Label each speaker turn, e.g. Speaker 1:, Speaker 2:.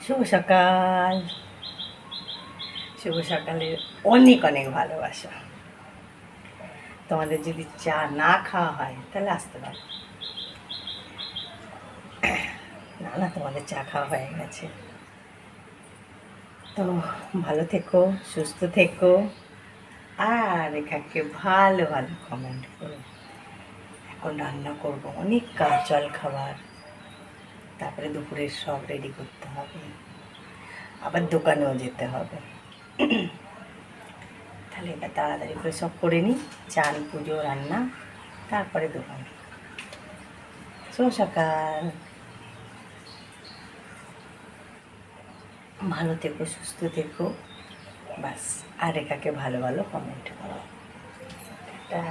Speaker 1: শুভ সকাল। শুভ সকালের অনেক অনেক ভালোবাসা। তোমাদের যদি চা না খাওয়া হয় তাহলে আসতে পারো। না না, তোমাদের চা খাওয়া হয়ে গেছে। তো ভালো থেকো, সুস্থ থেকো, আর এখানে ভালো ভালো কমেন্ট করো। এখন রান্না করবো, অনেক কাজ, জল খাবার, তারপরে দুপুরের সব রেডি করতে হবে, আবার দোকানেও যেতে হবে। তাহলে এটা তাড়াতাড়ি করে সব করে নিই, চান, পুজো, রান্না, তারপরে দোকান। শুভ সকাল। ভালো থেকো, সুস্থ থেকো, বাস। আর রেখাকে ভালো ভালো কমেন্ট করো। টাটা।